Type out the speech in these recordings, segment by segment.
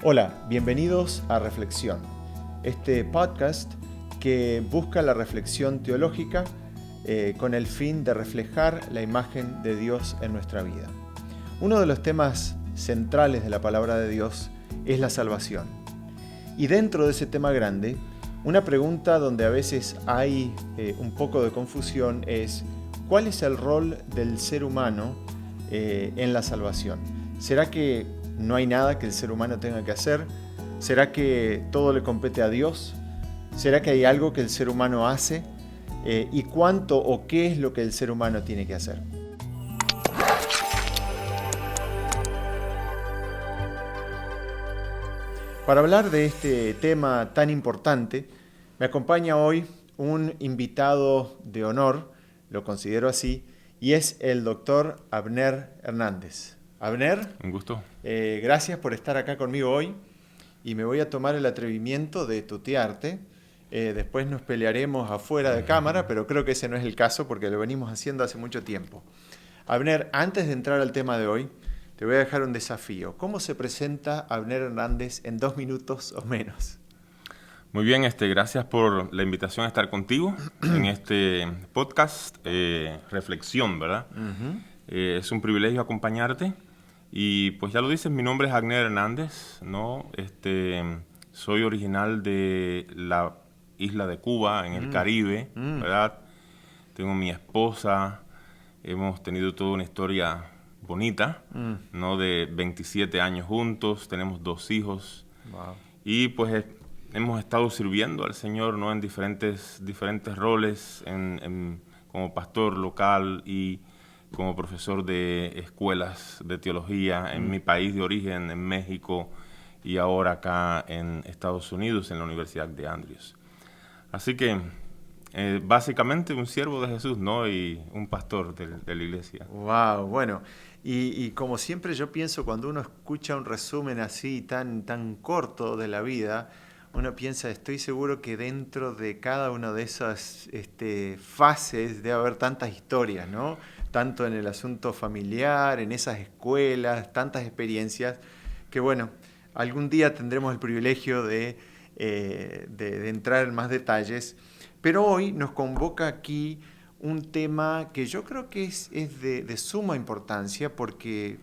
Hola, bienvenidos a Reflexión, este podcast que busca la reflexión teológica con el fin de reflejar la imagen de Dios en nuestra vida. Uno de los temas centrales de la palabra de Dios es la salvación. Y dentro de ese tema grande, una pregunta donde a veces hay un poco de confusión es ¿cuál es el rol del ser humano en la salvación? ¿Será que no hay nada que el ser humano tenga que hacer? ¿Será que todo le compete a Dios? ¿Será que hay algo que el ser humano hace? ¿Y cuánto o qué es lo que el ser humano tiene que hacer? Para hablar de este tema tan importante, me acompaña hoy un invitado de honor, lo considero así, y es el doctor Abner Hernández. Abner, Un gusto. Gracias por estar acá conmigo hoy y me voy a tomar el atrevimiento de tutearte. Después nos pelearemos afuera de cámara, pero creo que ese no es el caso porque lo venimos haciendo hace mucho tiempo. Abner, antes de entrar al tema de hoy, te voy a dejar un desafío. ¿Cómo se presenta Abner Hernández en 2 minutos o menos? Muy bien, gracias por la invitación a estar contigo en este podcast, Reflexión, ¿verdad? Uh-huh. Es un privilegio acompañarte y pues ya lo dices, mi nombre es Abner Hernández, ¿no? Soy original de la isla de Cuba, en el Caribe, ¿verdad? Tengo mi esposa, hemos tenido toda una historia bonita, ¿no? De 27 años juntos, tenemos 2 hijos. Wow. Y pues hemos estado sirviendo al Señor, ¿no? En diferentes roles, como pastor local y como profesor de escuelas de teología en mi país de origen, en México, y ahora acá en Estados Unidos, en la Universidad de Andrews. Así que básicamente un siervo de Jesús, ¿no? Y un pastor de la iglesia. Wow, bueno, y como siempre yo pienso cuando uno escucha un resumen así tan corto de la vida, uno piensa, estoy seguro que dentro de cada una de esas fases debe haber tantas historias, ¿no? Tanto en el asunto familiar, en esas escuelas, tantas experiencias, que bueno, algún día tendremos el privilegio de entrar en más detalles, pero hoy nos convoca aquí un tema que yo creo que es de suma importancia porque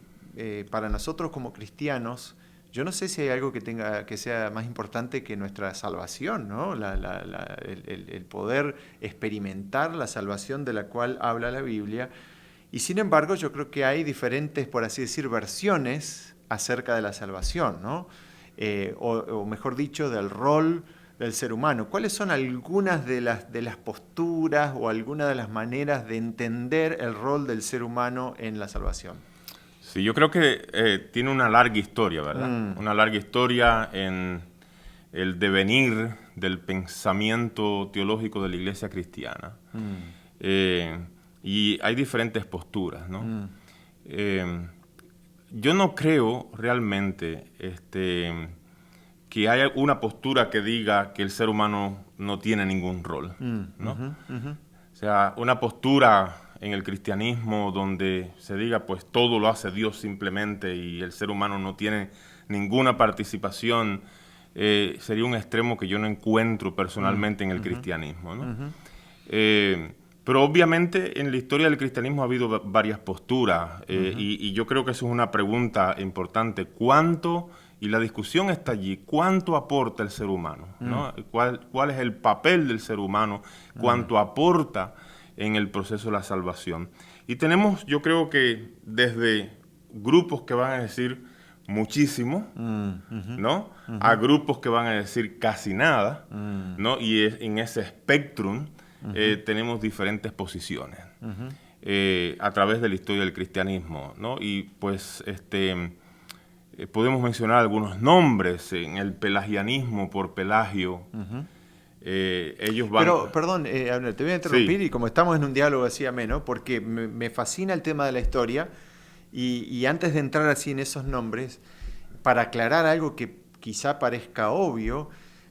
para nosotros como cristianos, yo no sé si hay algo que sea más importante que nuestra salvación, ¿no? El poder experimentar la salvación de la cual habla la Biblia. Y sin embargo, yo creo que hay diferentes, por así decir, versiones acerca de la salvación, ¿no? O mejor dicho, del rol del ser humano. ¿Cuáles son algunas de las posturas o algunas de las maneras de entender el rol del ser humano en la salvación? Sí, yo creo que tiene una larga historia, ¿verdad? Una larga historia en el devenir del pensamiento teológico de la iglesia cristiana. Y hay diferentes posturas, ¿no? Yo no creo realmente que haya una postura que diga que el ser humano no tiene ningún rol, ¿no? O sea, una postura en el cristianismo donde se diga pues todo lo hace Dios simplemente y el ser humano no tiene ninguna participación, sería un extremo que yo no encuentro personalmente en el cristianismo, ¿no? Pero obviamente en la historia del cristianismo ha habido varias posturas y yo creo que eso es una pregunta importante. ¿Cuánto, y la discusión está allí, cuánto aporta el ser humano, ¿no? ¿Cuál es el papel del ser humano? ¿Cuánto aporta en el proceso de la salvación? Y tenemos, yo creo que desde grupos que van a decir muchísimo, ¿no? A grupos que van a decir casi nada, ¿no? Y en ese espectrum tenemos diferentes posiciones a través de la historia del cristianismo, ¿no? Y pues podemos mencionar algunos nombres en el pelagianismo por Pelagio. Ellos van... Pero, perdón, Abner, te voy a interrumpir Sí. y como estamos en un diálogo así ameno, porque me fascina el tema de la historia y antes de entrar así en esos nombres, para aclarar algo que quizá parezca obvio,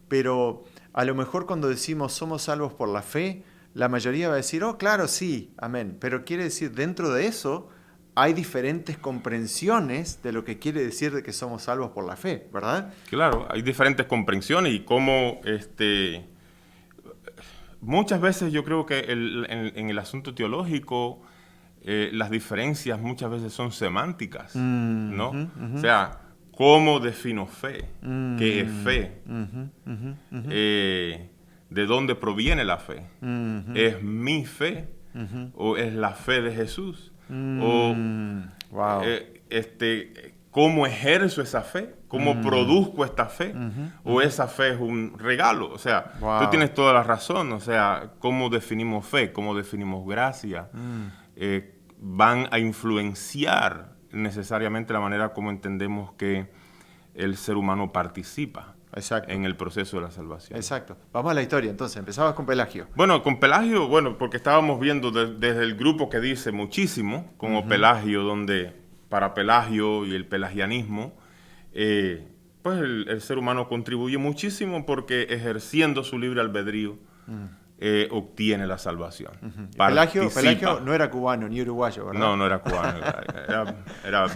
pero a lo mejor cuando decimos somos salvos por la fe, la mayoría va a decir, oh, claro, sí, amén. Pero quiere decir, dentro de eso hay diferentes comprensiones de lo que quiere decir de que somos salvos por la fe, ¿verdad? Claro, hay diferentes comprensiones y cómo muchas veces yo creo que en el asunto teológico las diferencias muchas veces son semánticas, ¿no? O sea, ¿cómo defino fe? ¿Qué es fe? ¿De dónde proviene la fe? ¿Es mi fe? ¿O es la fe de Jesús? Wow. ¿Cómo ejerzo esa fe? ¿Cómo produzco esta fe? ¿O esa fe es un regalo? O sea, tú tienes toda la razón. O sea, ¿cómo definimos fe? ¿Cómo definimos gracia? Van a influenciar necesariamente la manera como entendemos que el ser humano participa en el proceso de la salvación. Exacto. Vamos a la historia, entonces. Empezabas con Pelagio. Bueno, con Pelagio, porque estábamos viendo desde el grupo que dice muchísimo, como Pelagio, donde para Pelagio y el pelagianismo, pues el ser humano contribuye muchísimo porque ejerciendo su libre albedrío, obtiene la salvación. Pelagio no era cubano ni uruguayo, ¿verdad? No era cubano, era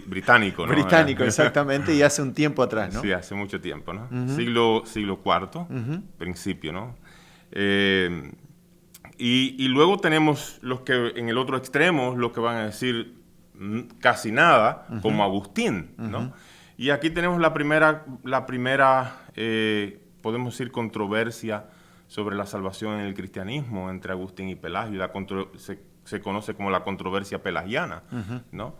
británico, ¿no? Británico, exactamente, y hace un tiempo atrás, ¿no? Sí, hace mucho tiempo, ¿no? Siglo IV, principio, ¿no? Y luego tenemos los que en el otro extremo, los que van a decir casi nada, como Agustín, ¿no? Y aquí tenemos la primera podemos decir, controversia sobre la salvación en el cristianismo entre Agustín y Pelagio. Se conoce como la controversia pelagiana, ¿no?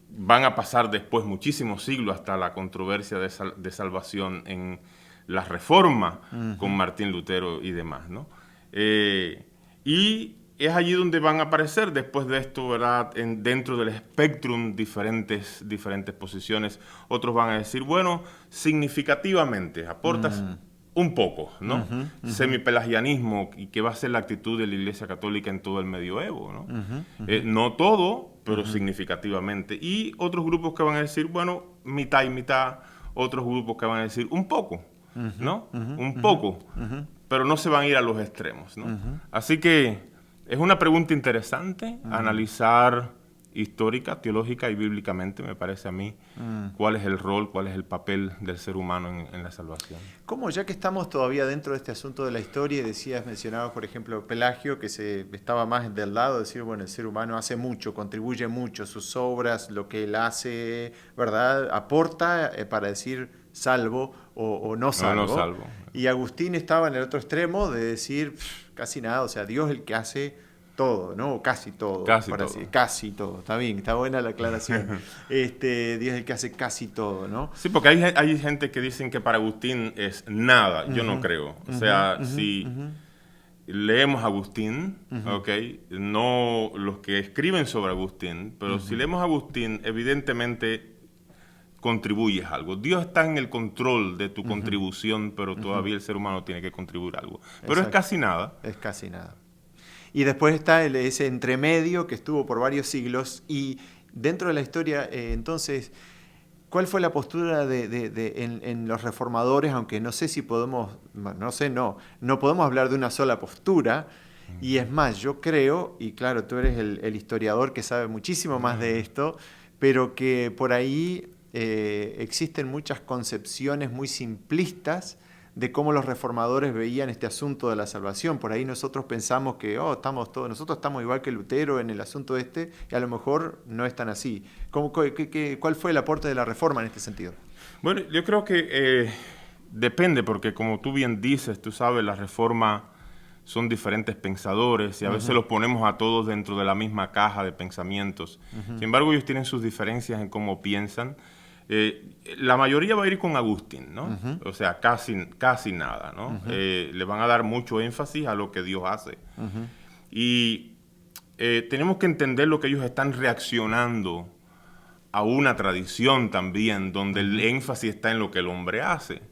Van a pasar después muchísimos siglos hasta la controversia de salvación en la Reforma con Martín Lutero y demás, ¿no? Y es allí donde van a aparecer después de esto, ¿verdad? Dentro del espectrum diferentes posiciones. Otros van a decir, bueno, significativamente aportas un poco, ¿no? Semipelagianismo, y que va a ser la actitud de la Iglesia Católica en todo el medioevo, ¿no? No todo, pero significativamente. Y otros grupos que van a decir, bueno, mitad y mitad. Otros grupos que van a decir un poco, ¿no? Un poco, pero no se van a ir a los extremos, ¿no? Así que es una pregunta interesante analizar histórica, teológica y bíblicamente, me parece a mí, cuál es el rol, cuál es el papel del ser humano en la salvación. ¿Cómo, ya que estamos todavía dentro de este asunto de la historia, mencionabas, por ejemplo, Pelagio, que estaba más del lado de decir, bueno, el ser humano hace mucho, contribuye mucho, sus obras, lo que él hace, ¿verdad?, aporta para decir salvo o no salvo. No salvo. Y Agustín estaba en el otro extremo de decir casi nada, o sea, Dios es el que hace todo, ¿no? Casi todo. Casi todo. Está bien, está buena la aclaración. Dios es el que hace casi todo, ¿no? Sí, porque hay gente que dicen que para Agustín es nada. Yo no creo. O sea, si leemos a Agustín, ¿ok? No los que escriben sobre Agustín, pero si leemos a Agustín, evidentemente contribuyes algo. Dios está en el control de tu contribución, pero todavía el ser humano tiene que contribuir algo. Pero es casi nada. Es casi nada. Y después está ese entremedio que estuvo por varios siglos. Y dentro de la historia, entonces, ¿cuál fue la postura en los reformadores? Aunque no sé si podemos, no podemos hablar de una sola postura. Y es más, yo creo, y claro, tú eres el historiador que sabe muchísimo más de esto, pero que por ahí existen muchas concepciones muy simplistas de cómo los reformadores veían este asunto de la salvación. Por ahí nosotros pensamos que nosotros estamos igual que Lutero en el asunto y a lo mejor no es tan así. ¿Cuál fue el aporte de la Reforma en este sentido? Bueno, yo creo que depende, porque como tú bien dices, tú sabes, la Reforma son diferentes pensadores y a veces los ponemos a todos dentro de la misma caja de pensamientos. Sin embargo, ellos tienen sus diferencias en cómo piensan. La mayoría va a ir con Agustín, ¿no? O sea, casi nada, ¿no? Le van a dar mucho énfasis a lo que Dios hace. Y tenemos que entender lo que ellos están reaccionando a una tradición también, donde el énfasis está en lo que el hombre hace.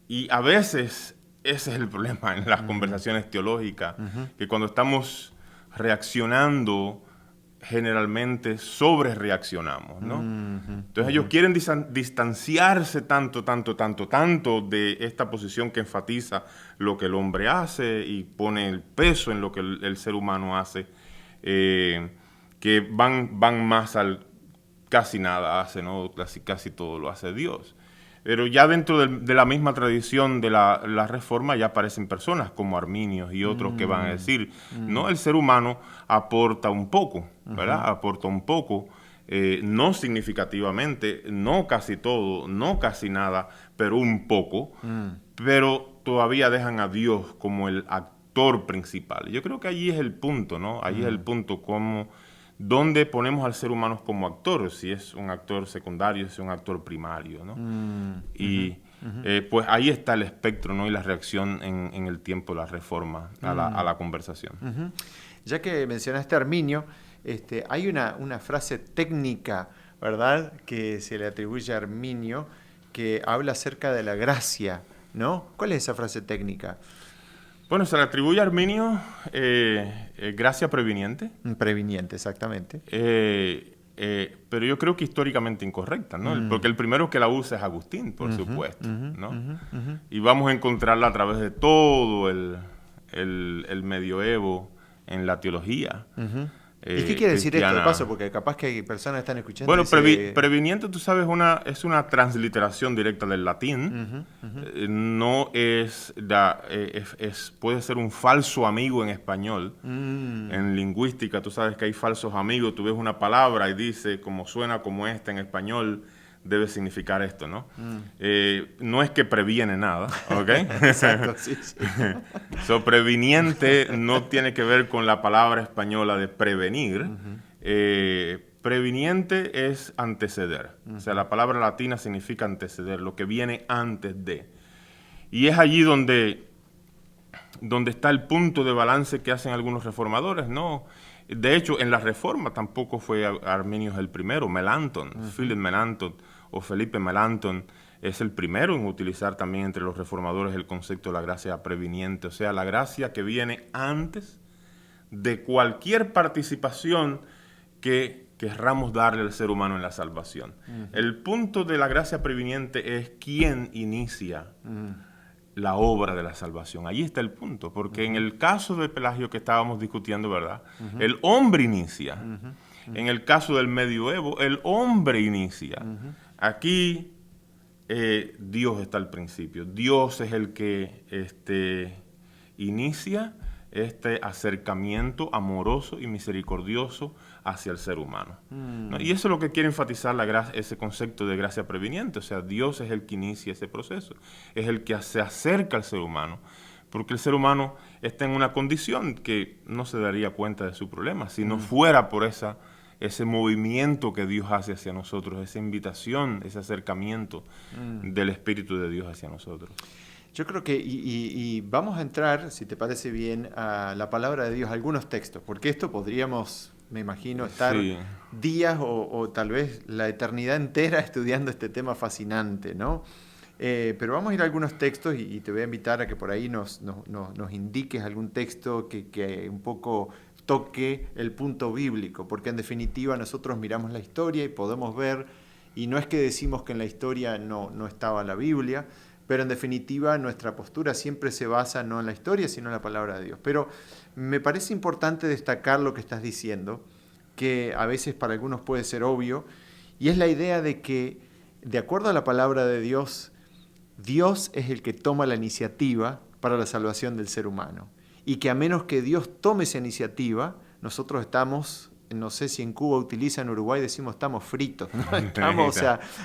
Y a veces ese es el problema en las conversaciones teológicas, que cuando estamos reaccionando, generalmente sobre reaccionamos, ¿no? Entonces ellos quieren distanciarse tanto de esta posición que enfatiza lo que el hombre hace y pone el peso en lo que el ser humano hace, que van más al casi nada hace, ¿no? Casi todo lo hace Dios. Pero ya dentro de la misma tradición de la Reforma ya aparecen personas como Arminios y otros que van a decir, no, el ser humano aporta un poco, ¿verdad? Aporta un poco, no significativamente, no casi todo, no casi nada, pero un poco, pero todavía dejan a Dios como el actor principal. Yo creo que allí es el punto, ¿no? Allí es el punto como ¿dónde ponemos al ser humano como actor? Si es un actor secundario, si es un actor primario, ¿no? Pues ahí está el espectro, ¿no? Y la reacción en el tiempo de la Reforma a la conversación. Ya que mencionaste a Arminio, hay una frase técnica, ¿verdad?, que se le atribuye a Arminio, que habla acerca de la gracia, ¿no? ¿Cuál es esa frase técnica? Bueno, se le atribuye a Arminio gracia previniente. Previniente, exactamente. Pero yo creo que históricamente incorrecta, ¿no? Porque el primero que la usa es Agustín, por supuesto, ¿no? Y vamos a encontrarla a través de todo el medioevo en la teología. ¿Y qué quiere decir cristiana. esto de paso? Porque capaz que hay personas que están escuchando. Bueno, previniente, tú sabes, es una transliteración directa del latín. No puede ser un falso amigo en español. En lingüística, tú sabes que hay falsos amigos. Tú ves una palabra y dice, como suena como esta en español, debe significar esto, ¿no? No es que previene nada, ¿ok? Exacto, sí. Previniente no tiene que ver con la palabra española de prevenir. Previniente es anteceder. O sea, la palabra latina significa anteceder, lo que viene antes de. Y es allí donde está el punto de balance que hacen algunos reformadores, ¿no? De hecho, en la Reforma tampoco fue Arminio el primero. Melanchthon, Philip Melanchthon o Felipe Melanchthon es el primero en utilizar también entre los reformadores el concepto de la gracia previniente, o sea, la gracia que viene antes de cualquier participación que querramos darle al ser humano en la salvación. El punto de la gracia previniente es quién inicia la obra de la salvación. Allí está el punto, porque en el caso de Pelagio que estábamos discutiendo, ¿verdad? El hombre inicia. En el caso del medioevo, el hombre inicia. Aquí Dios está al principio. Dios es el que inicia este acercamiento amoroso y misericordioso hacia el ser humano, ¿no? Y eso es lo que quiere enfatizar ese concepto de gracia previniente. O sea, Dios es el que inicia ese proceso, es el que se acerca al ser humano, porque el ser humano está en una condición que no se daría cuenta de su problema si no fuera por ese movimiento que Dios hace hacia nosotros, esa invitación, ese acercamiento del Espíritu de Dios hacia nosotros. Yo creo que, y vamos a entrar, si te parece bien, a la palabra de Dios, algunos textos, porque esto podríamos, me imagino, estar días o tal vez la eternidad entera estudiando este tema fascinante, ¿no? Pero vamos a ir a algunos textos y te voy a invitar a que por ahí nos indiques algún texto que un poco toque el punto bíblico, porque en definitiva nosotros miramos la historia y podemos ver, y no es que decimos que en la historia no estaba la Biblia, pero en definitiva nuestra postura siempre se basa no en la historia, sino en la palabra de Dios. Pero me parece importante destacar lo que estás diciendo, que a veces para algunos puede ser obvio, y es la idea de que, de acuerdo a la palabra de Dios, Dios es el que toma la iniciativa para la salvación del ser humano. Y que a menos que Dios tome esa iniciativa, nosotros estamos, no sé si en Cuba utilizan, en Uruguay decimos estamos fritos, ¿no? Estamos,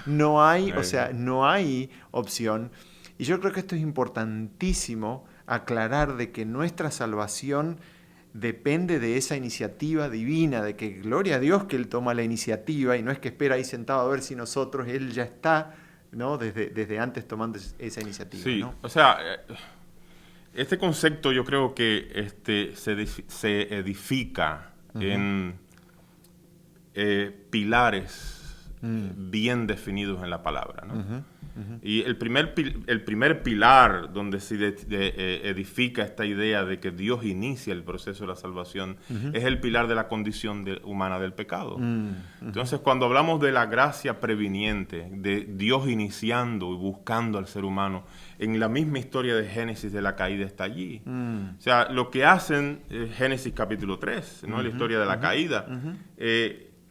no hay opción. Y yo creo que esto es importantísimo aclarar de que nuestra salvación depende de esa iniciativa divina, de que gloria a Dios que Él toma la iniciativa y no es que espera ahí sentado a ver si nosotros, Él ya está, ¿no? Desde antes tomando esa iniciativa. Sí, ¿no? O sea, este concepto yo creo que se edifica en pilares bien definidos en la palabra, ¿no? Y el primer pilar donde se edifica esta idea de que Dios inicia el proceso de la salvación es el pilar de la condición humana del pecado. Entonces, cuando hablamos de la gracia previniente, de Dios iniciando y buscando al ser humano, en la misma historia de Génesis de la caída está allí. O sea, lo que hacen Génesis capítulo 3, ¿no? La historia de la caída,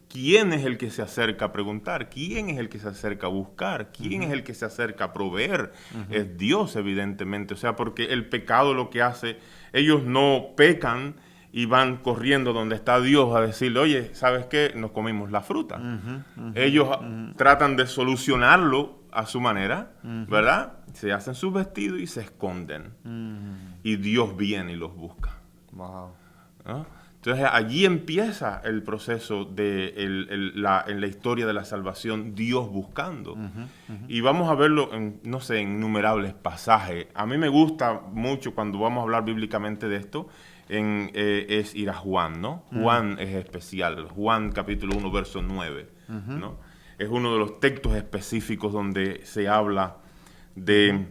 ¿quién es el que se acerca a preguntar? ¿Quién es el que se acerca a buscar? ¿Quién es el que se acerca a proveer? Es Dios, evidentemente. O sea, porque el pecado lo que hace, ellos no pecan y van corriendo donde está Dios a decirle, oye, ¿sabes qué? Nos comimos la fruta. Ellos tratan de solucionarlo a su manera, ¿verdad? Se hacen sus vestidos y se esconden. Y Dios viene y los busca. Wow. ¿No? Entonces allí empieza el proceso en la historia de la salvación, Dios buscando. Y vamos a verlo en, no sé, en innumerables pasajes. A mí me gusta mucho cuando vamos a hablar bíblicamente de esto, es ir a Juan, ¿no? Juan es especial. Juan capítulo 1, verso 9, ¿no? Es uno de los textos específicos donde se habla de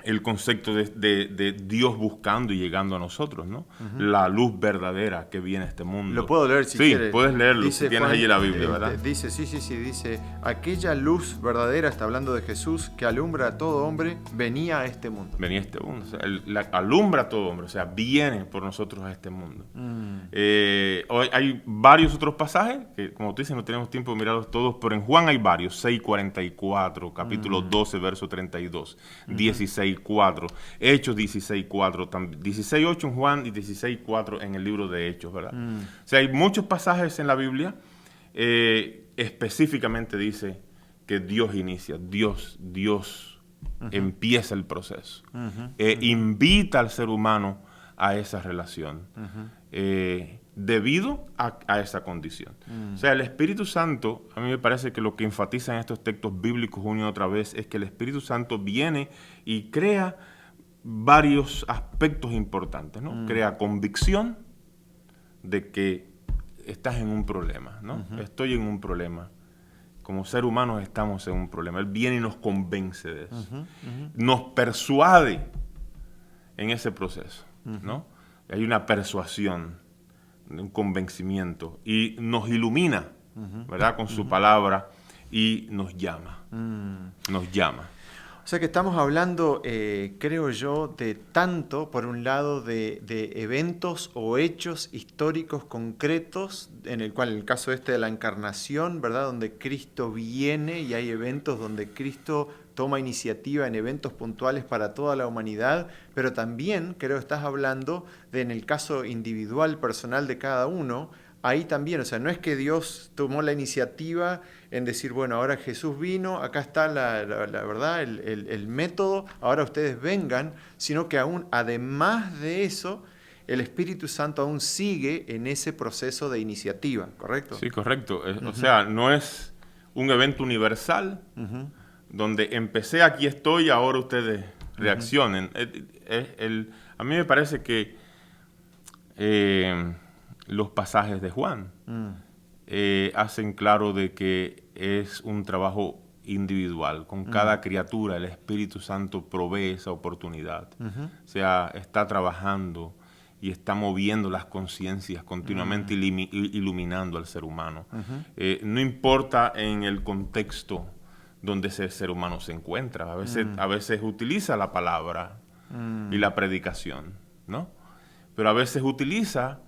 el concepto de Dios buscando y llegando a nosotros, ¿no? La luz verdadera que viene a este mundo. Lo puedo leer si quieres. Sí, puedes leerlo, dice, si tienes Juan, allí la Biblia, ¿verdad? Dice, sí, dice, aquella luz verdadera, está hablando de Jesús, que alumbra a todo hombre, venía a este mundo. Venía a este mundo, o sea, alumbra a todo hombre, o sea, viene por nosotros a este mundo. Hay varios otros pasajes, que como tú dices, no tenemos tiempo de mirarlos todos, pero en Juan hay varios, 6:44, capítulo 12, verso 32, 16:4, Hechos 16:4, 16:8 en Juan y 16:4 en el libro de Hechos, ¿verdad? O sea, hay muchos pasajes en la Biblia, específicamente dice que Dios inicia, Dios empieza el proceso, invita al ser humano a esa relación, debido a esa condición. O sea, el Espíritu Santo, a mí me parece que lo que enfatiza en estos textos bíblicos una y otra vez es que el Espíritu Santo viene y crea varios aspectos importantes, ¿no? Crea convicción de que estás en un problema, ¿no? Estoy en un problema. Como ser humanos estamos en un problema. Él viene y nos convence de eso. Nos persuade en ese proceso, ¿no? Hay una persuasión, un convencimiento, y nos ilumina, ¿verdad? Con su palabra, y nos llama. Nos llama. O sea que estamos hablando, creo yo, de tanto, por un lado, de eventos o hechos históricos concretos, en el cual, en el caso de la encarnación, ¿verdad? Donde Cristo viene y hay eventos donde Cristo toma iniciativa en eventos puntuales para toda la humanidad, pero también, creo que estás hablando de, en el caso individual, personal de cada uno, ahí también, o sea, no es que Dios tomó la iniciativa en decir, bueno, ahora Jesús vino, acá está la verdad, el método, ahora ustedes vengan, sino que aún, además de eso, el Espíritu Santo aún sigue en ese proceso de iniciativa, ¿correcto? Sí, correcto. O sea, no es un evento universal, donde empecé, aquí estoy, ahora ustedes reaccionen. A mí me parece que los pasajes de Juan hacen claro de que es un trabajo individual. Con cada criatura el Espíritu Santo provee esa oportunidad. O sea, está trabajando y está moviendo las conciencias continuamente, iluminando al ser humano. No importa en el contexto donde ese ser humano se encuentra. A veces utiliza la palabra y la predicación, ¿no? Pero a veces utiliza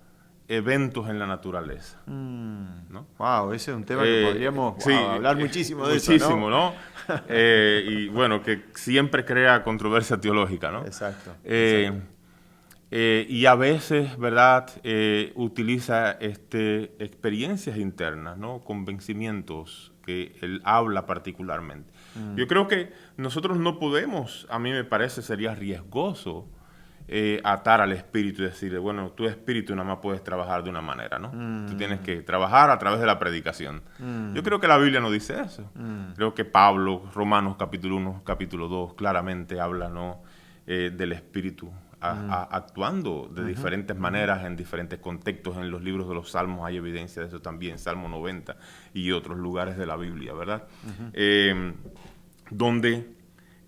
eventos en la naturaleza, ¿no? Wow, ese es un tema que podríamos hablar muchísimo de eso, muchísimo, ¿no? Y bueno, que siempre crea controversia teológica, ¿no? Exacto. Y a veces, ¿verdad? Utiliza experiencias internas, ¿no? Convencimientos que él habla particularmente. Yo creo que nosotros no podemos, a mí me parece, sería riesgoso atar al espíritu y decirle, bueno, tu espíritu nada más puedes trabajar de una manera, ¿no? Tú tienes que trabajar a través de la predicación. Yo creo que la Biblia no dice eso. Creo que Pablo, Romanos capítulo 1, capítulo 2, claramente habla, ¿no? Del espíritu actuando de diferentes maneras, en diferentes contextos. En los libros de los Salmos hay evidencia de eso también, Salmo 90 y otros lugares de la Biblia, ¿verdad? Donde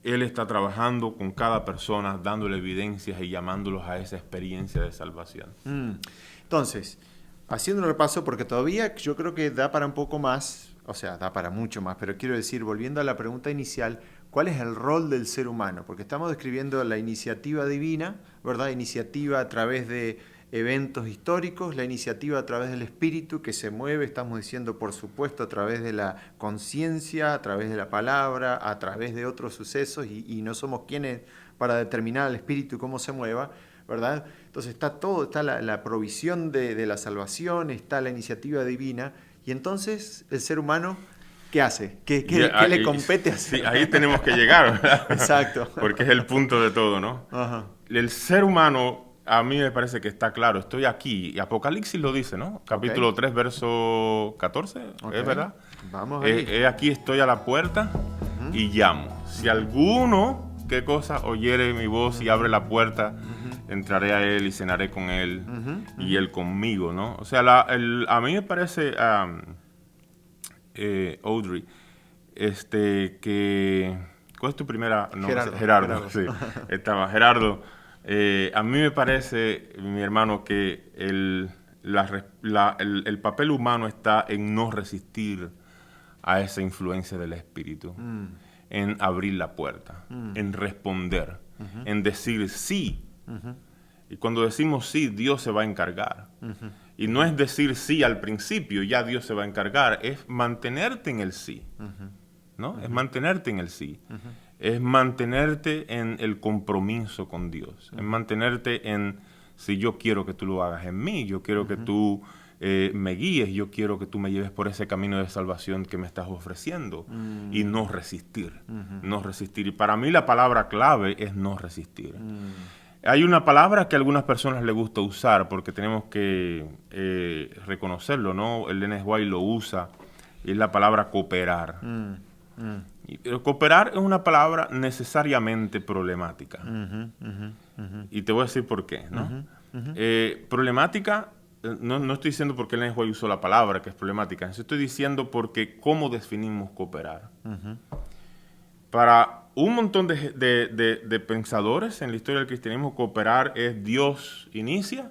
Él está trabajando con cada persona, dándole evidencias y llamándolos a esa experiencia de salvación. Entonces, haciendo un repaso, porque todavía yo creo que da para un poco más, o sea, da para mucho más, pero quiero decir, volviendo a la pregunta inicial, ¿cuál es el rol del ser humano? Porque estamos describiendo la iniciativa divina, ¿verdad? Iniciativa a través de eventos históricos, la iniciativa a través del espíritu que se mueve, estamos diciendo, por supuesto, a través de la conciencia, a través de la palabra, a través de otros sucesos, y no somos quienes para determinar al espíritu cómo se mueva, ¿verdad? Entonces está todo, está la provisión de la salvación, está la iniciativa divina, y entonces el ser humano, ¿qué hace? ¿Qué le compete hacer? Sí, ahí tenemos que llegar, ¿verdad? Exacto. Porque es el punto de todo, ¿no? Ajá. El ser humano, a mí me parece que está claro, estoy aquí, y Apocalipsis lo dice, ¿no? Capítulo 3, verso 14, ¿es verdad? Vamos ahí. Aquí estoy a la puerta y llamo. Si alguno, ¿qué cosa? Oyere mi voz y abre la puerta, entraré a él y cenaré con él y él conmigo, ¿no? O sea, a mí me parece, Audrey, que... ¿Cuál es tu primera? No, Gerardo. Sí, estaba Gerardo. A mí me parece, mi hermano, que el papel humano está en no resistir a esa influencia del Espíritu, en abrir la puerta, en responder, en decir sí. Y cuando decimos sí, Dios se va a encargar. Y no es decir sí al principio, ya Dios se va a encargar, es mantenerte en el sí, ¿no? Es mantenerte en el sí. Es mantenerte en el compromiso con Dios, es mantenerte en, si yo quiero que tú lo hagas en mí, yo quiero que tú me guíes, yo quiero que tú me lleves por ese camino de salvación que me estás ofreciendo, y no resistir, no resistir. Y para mí la palabra clave es no resistir. Hay una palabra que a algunas personas les gusta usar, porque tenemos que reconocerlo, ¿no? El Ellen White lo usa, y es la palabra cooperar. Cooperar es una palabra necesariamente problemática. Y te voy a decir por qué, ¿no? Problemática, no estoy diciendo porque Ellen White usó la palabra que es problemática, estoy diciendo porque cómo definimos cooperar. Para un montón de pensadores en la historia del cristianismo, cooperar es Dios inicia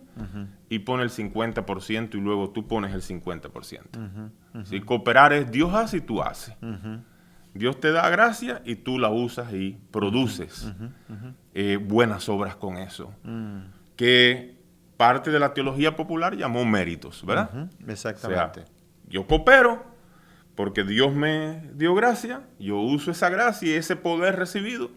y pone el 50% y luego tú pones el 50%. ¿Sí? Cooperar es Dios hace y tú haces. Dios te da gracia y tú la usas y produces buenas obras con eso. Que parte de la teología popular llamó méritos, ¿verdad? Exactamente. O sea, yo coopero porque Dios me dio gracia, yo uso esa gracia y ese poder recibido,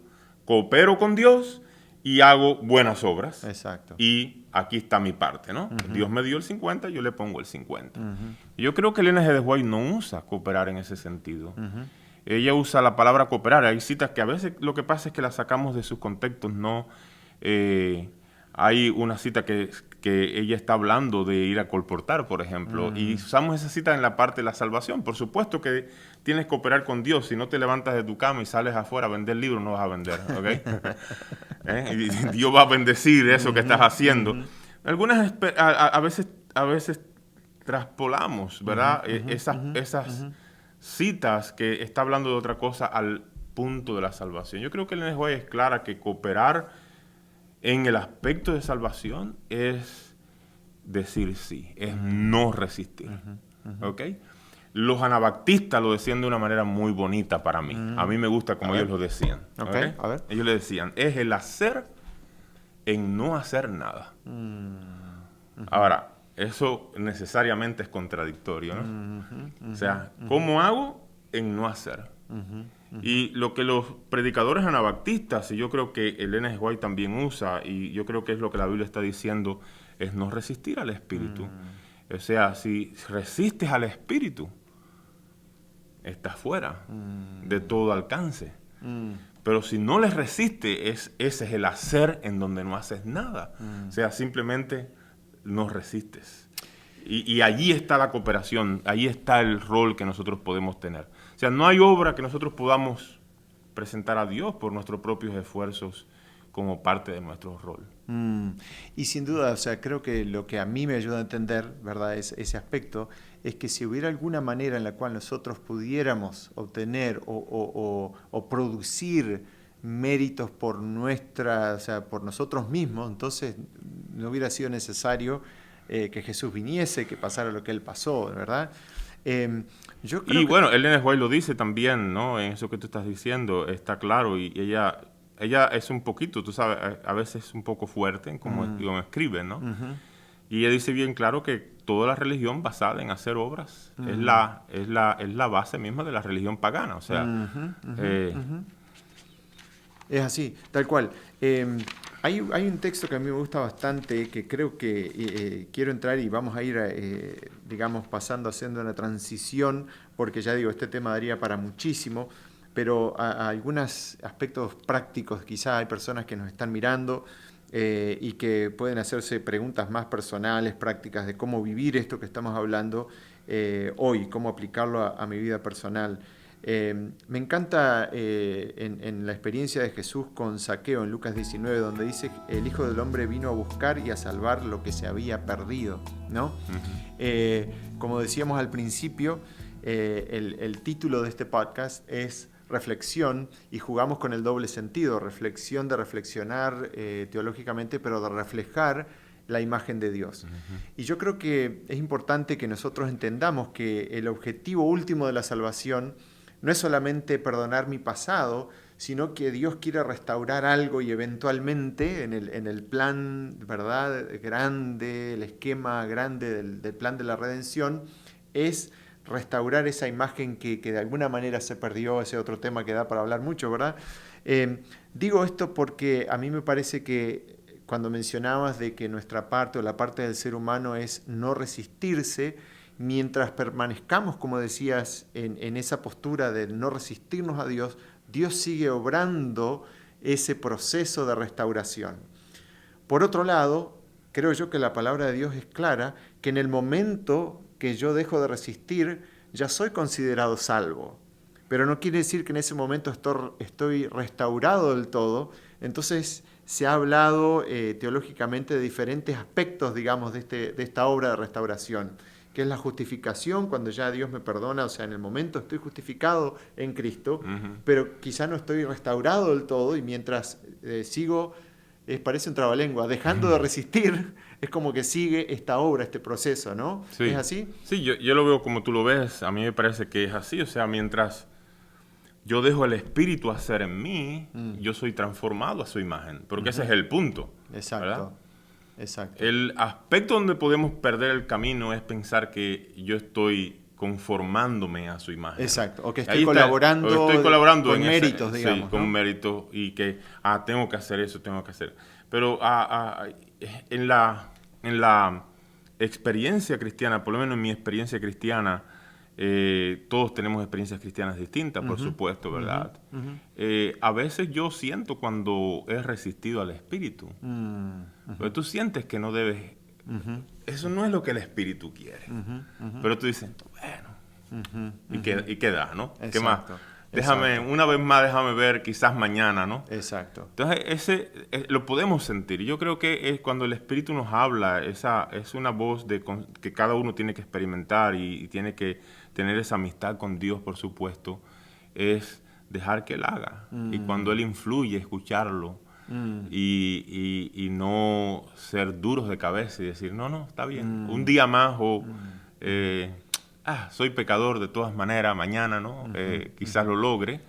coopero con Dios y hago buenas obras. Exacto. Y aquí está mi parte, ¿no? Dios me dio el 50, yo le pongo el 50. Yo creo que Ellen G. White no usa cooperar en ese sentido. Ella usa la palabra cooperar. Hay citas que a veces lo que pasa es que las sacamos de sus contextos, ¿no? Hay una cita que ella está hablando de ir a colportar, por ejemplo, y usamos esa cita en la parte de la salvación. Por supuesto que tienes que cooperar con Dios. Si no te levantas de tu cama y sales afuera a vender libros, no vas a vender, ¿ok? Y Dios va a bendecir eso que estás haciendo. Algunas a veces traspolamos, ¿verdad? Esas citas que está hablando de otra cosa al punto de la salvación. Yo creo que Ellen White es clara que cooperar en el aspecto de salvación es decir sí, es no resistir. ¿Ok? Los anabaptistas lo decían de una manera muy bonita para mí. A mí me gusta como ellos lo decían. Okay. A ver. Ellos le decían, es el hacer en no hacer nada. Ahora, eso necesariamente es contradictorio, ¿no? O sea, ¿cómo hago en no hacer? Y lo que los predicadores anabaptistas, y yo creo que Ellen G. White también usa, y yo creo que es lo que la Biblia está diciendo, es no resistir al Espíritu. O sea, si resistes al Espíritu, estás fuera de todo alcance. Pero si no les resistes, ese es el hacer en donde no haces nada. O sea, simplemente no resistes. Y allí está la cooperación, allí está el rol que nosotros podemos tener. O sea, no hay obra que nosotros podamos presentar a Dios por nuestros propios esfuerzos como parte de nuestro rol. Y sin duda, o sea, creo que lo que a mí me ayuda a entender, ¿verdad?, ese aspecto, es que si hubiera alguna manera en la cual nosotros pudiéramos obtener o producir méritos por o sea, por nosotros mismos, entonces no hubiera sido necesario que Jesús viniese, que pasara lo que Él pasó, ¿verdad? Yo creo Y que... bueno, Ellen White lo dice también, ¿no? En eso que tú estás diciendo, está claro, y ella es un poquito, tú sabes, a veces es un poco fuerte en cómo escribe, ¿no? Y ella dice bien claro que toda la religión basada en hacer obras es la base misma de la religión pagana, o sea... Es así, tal cual. Hay un texto que a mí me gusta bastante, que creo que quiero entrar y vamos a ir, digamos, haciendo una transición, porque ya digo, este tema daría para muchísimo, pero a algunos aspectos prácticos, quizá hay personas que nos están mirando y que pueden hacerse preguntas más personales, prácticas de cómo vivir esto que estamos hablando hoy, cómo aplicarlo a mi vida personal. Me encanta en la experiencia de Jesús con Zaqueo en Lucas 19, donde dice el Hijo del Hombre vino a buscar y a salvar lo que se había perdido, ¿no? Como decíamos al principio, el título de este podcast es Reflexión, y jugamos con el doble sentido, reflexión de reflexionar teológicamente, pero de reflejar la imagen de Dios. Y yo creo que es importante que nosotros entendamos que el objetivo último de la salvación no es solamente perdonar mi pasado, sino que Dios quiere restaurar algo y eventualmente en el plan, ¿verdad?, grande, el esquema grande del plan de la redención, es restaurar esa imagen que de alguna manera se perdió, ese otro tema que da para hablar mucho, ¿verdad? Digo esto porque a mí me parece que cuando mencionabas de que nuestra parte o la parte del ser humano es no resistirse, mientras permanezcamos, como decías, en esa postura de no resistirnos a Dios, Dios sigue obrando ese proceso de restauración. Por otro lado, creo yo que la palabra de Dios es clara, que en el momento que yo dejo de resistir, ya soy considerado salvo. Pero no quiere decir que en ese momento estoy restaurado del todo. Entonces se ha hablado teológicamente de diferentes aspectos, digamos, de esta obra de restauración, que es la justificación, cuando ya Dios me perdona, o sea, en el momento estoy justificado en Cristo, pero quizá no estoy restaurado del todo, y mientras sigo, parece un trabalengua, dejando de resistir, es como que sigue esta obra, este proceso, ¿no? Sí. ¿Es así? Sí, yo lo veo como tú lo ves, a mí me parece que es así, o sea, mientras yo dejo el Espíritu hacer en mí, yo soy transformado a su imagen, porque ese es el punto. Exacto. ¿Verdad? Exacto. El aspecto donde podemos perder el camino es pensar que yo estoy conformándome a su imagen. Exacto, o que estoy colaborando con méritos, digamos. Sí, con ¿no? méritos, y que tengo que hacer eso, tengo que hacer. Pero en la experiencia cristiana, por lo menos en mi experiencia cristiana, todos tenemos experiencias cristianas distintas, por supuesto, ¿verdad? A veces yo siento cuando he resistido al Espíritu. Pero tú sientes que no debes... Eso no es lo que el Espíritu quiere. Pero tú dices, bueno, ¿y qué da, no? Exacto, ¿Qué más? exacto. Una vez más, déjame ver, quizás mañana, ¿no? Exacto. Entonces, lo podemos sentir. Yo creo que es cuando el Espíritu nos habla, es una voz que cada uno tiene que experimentar y tiene que tener esa amistad con Dios, por supuesto, es dejar que Él haga. Y cuando Él influye, escucharlo y no ser duros de cabeza y decir, no, está bien, un día más o... soy pecador de todas maneras, mañana, ¿no? Quizás lo logre.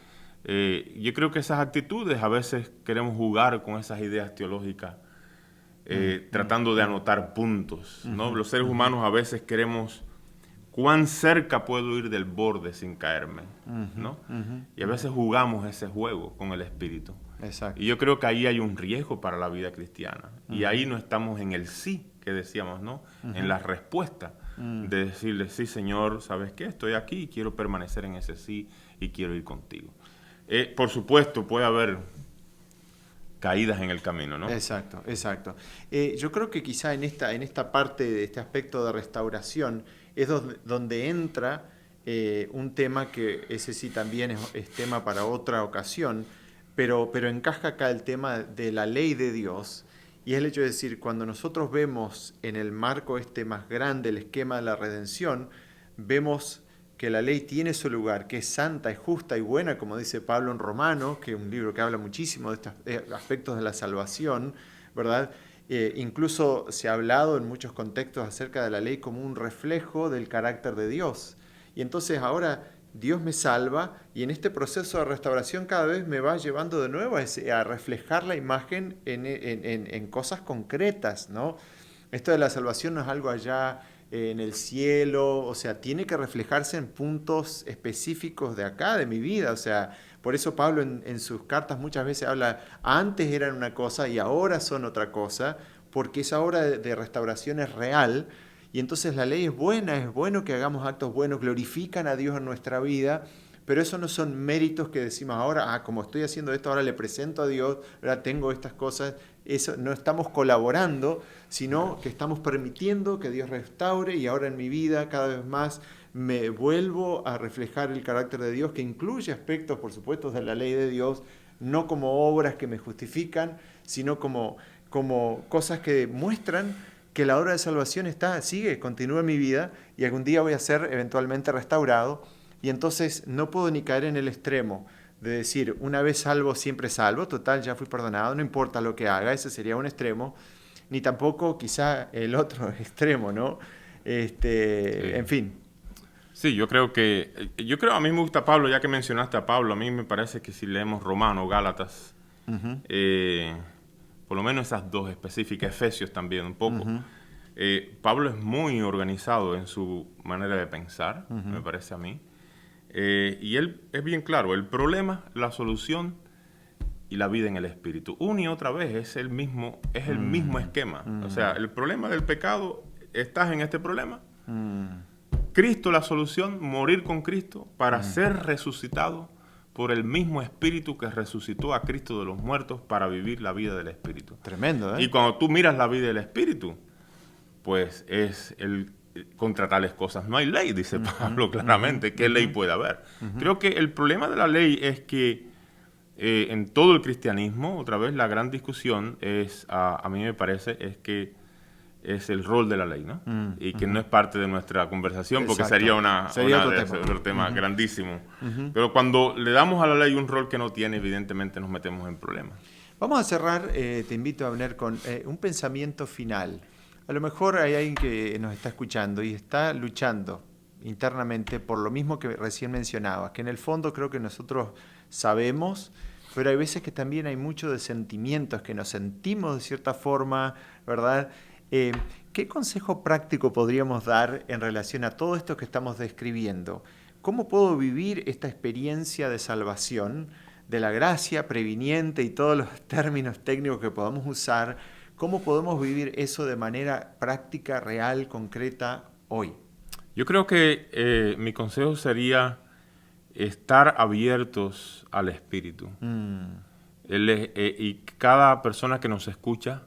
Yo creo que esas actitudes, a veces queremos jugar con esas ideas teológicas, tratando de anotar puntos, ¿no? Los seres humanos a veces queremos cuán cerca puedo ir del borde sin caerme, ¿no? Y a veces jugamos ese juego con el Espíritu. Exacto. Y yo creo que ahí hay un riesgo para la vida cristiana. Y ahí no estamos en el sí que decíamos, ¿no? En la respuesta. De decirle, sí, Señor, ¿sabes qué? Estoy aquí y quiero permanecer en ese sí y quiero ir contigo. Por supuesto, puede haber caídas en el camino, ¿no? Exacto, exacto. Yo creo que quizá en esta parte de este aspecto de restauración es donde entra un tema que ese sí también es tema para otra ocasión, pero encaja acá el tema de la ley de Dios, y es el hecho de decir, cuando nosotros vemos en el marco este más grande, el esquema de la redención, vemos que la ley tiene su lugar, que es santa, es justa y buena, como dice Pablo en Romanos, que es un libro que habla muchísimo de estos aspectos de la salvación, ¿verdad? Incluso se ha hablado en muchos contextos acerca de la ley como un reflejo del carácter de Dios. Y entonces ahora Dios me salva y en este proceso de restauración cada vez me va llevando de nuevo a reflejar la imagen en cosas concretas, ¿no? Esto de la salvación no es algo allá en el cielo, o sea, tiene que reflejarse en puntos específicos de acá, de mi vida, o sea, por eso Pablo en sus cartas muchas veces habla, antes eran una cosa y ahora son otra cosa, porque esa obra de restauración es real, y entonces la ley es buena, es bueno que hagamos actos buenos, glorifican a Dios en nuestra vida, pero eso no son méritos que decimos ahora, como estoy haciendo esto, ahora le presento a Dios, ahora tengo estas cosas. Eso no estamos colaborando, sino que estamos permitiendo que Dios restaure y ahora en mi vida cada vez más me vuelvo a reflejar el carácter de Dios, que incluye aspectos, por supuesto, de la ley de Dios, no como obras que me justifican, sino como cosas que muestran que la obra de salvación continúa en mi vida y algún día voy a ser eventualmente restaurado. Y entonces no puedo ni caer en el extremo de decir, una vez salvo, siempre salvo, total, ya fui perdonado, no importa lo que haga, ese sería un extremo, ni tampoco quizá el otro extremo, ¿no? Sí. En fin. Sí, a mí me gusta Pablo, ya que mencionaste a Pablo, a mí me parece que si leemos Romanos, Gálatas, por lo menos esas dos específicas, Efesios también un poco, Pablo es muy organizado en su manera de pensar, me parece a mí. Y él es bien claro, el problema, la solución y la vida en el Espíritu. Una y otra vez es el mismo esquema. O sea, el problema del pecado, estás en este problema. Cristo la solución, morir con Cristo para ser resucitado por el mismo Espíritu que resucitó a Cristo de los muertos para vivir la vida del Espíritu. Tremendo, ¿eh? Y cuando tú miras la vida del Espíritu, pues es contra tales cosas no hay ley, dice Pablo claramente. ¿Qué ley puede haber? Creo que el problema de la ley es que en todo el cristianismo, otra vez la gran discusión es, a mí me parece, es que es el rol de la ley, ¿no? Y que no es parte de nuestra conversación. Exacto. Porque sería otro tema grandísimo. Pero cuando le damos a la ley un rol que no tiene, evidentemente nos metemos en problemas. Vamos a cerrar, te invito a Abner, con un pensamiento final. A lo mejor hay alguien que nos está escuchando y está luchando internamente por lo mismo que recién mencionabas, que en el fondo creo que nosotros sabemos, pero hay veces que también hay mucho de sentimientos, que nos sentimos de cierta forma, ¿verdad? ¿Qué consejo práctico podríamos dar en relación a todo esto que estamos describiendo? ¿Cómo puedo vivir esta experiencia de salvación, de la gracia previniente y todos los términos técnicos que podamos usar? ¿Cómo podemos vivir eso de manera práctica, real, concreta hoy? Yo creo que mi consejo sería estar abiertos al Espíritu. Y cada persona que nos escucha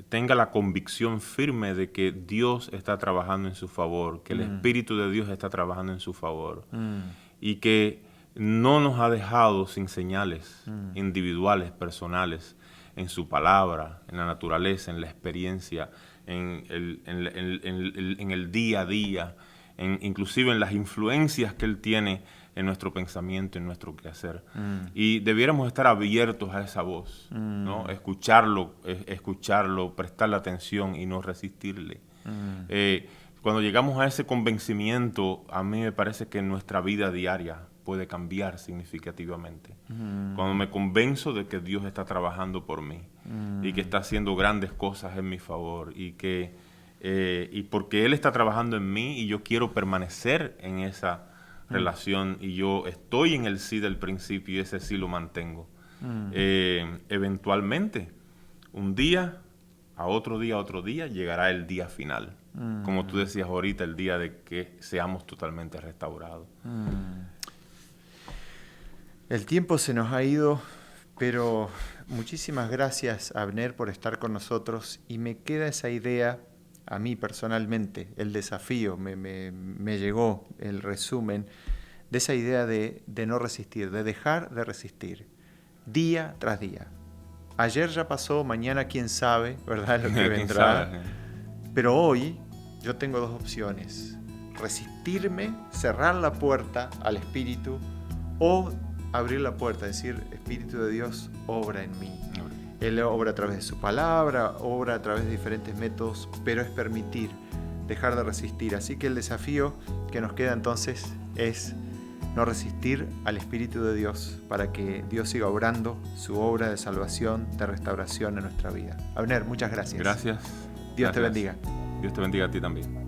tenga la convicción firme de que Dios está trabajando en su favor, que el Espíritu de Dios está trabajando en su favor y que no nos ha dejado sin señales individuales, personales, en su palabra, en la naturaleza, en la experiencia, en el día a día, inclusive en las influencias que Él tiene en nuestro pensamiento, en nuestro quehacer. Y debiéramos estar abiertos a esa voz, ¿no? Escucharlo, prestarle atención y no resistirle. Cuando llegamos a ese convencimiento, a mí me parece que nuestra vida diaria puede cambiar significativamente. Cuando me convenzo de que Dios está trabajando por mí y que está haciendo grandes cosas en mi favor y porque Él está trabajando en mí y yo quiero permanecer en esa relación y yo estoy en el sí del principio y ese sí lo mantengo. Eventualmente, un día, a otro día, llegará el día final. Como tú decías ahorita, el día de que seamos totalmente restaurados. El tiempo se nos ha ido, pero muchísimas gracias, Abner, por estar con nosotros. Y me queda esa idea, a mí personalmente, el desafío, me llegó el resumen de esa idea de no resistir, de dejar de resistir, día tras día. Ayer ya pasó, mañana quién sabe, ¿verdad? Lo que vendrá. Pero hoy yo tengo dos opciones. Resistirme, cerrar la puerta al Espíritu, o abrir la puerta, decir, Espíritu de Dios, obra en mí. Él obra a través de su palabra, obra a través de diferentes métodos, pero es permitir, dejar de resistir. Así que el desafío que nos queda entonces es no resistir al Espíritu de Dios para que Dios siga obrando su obra de salvación, de restauración en nuestra vida. Abner, muchas gracias. Gracias. Dios te bendiga. Dios te bendiga a ti también.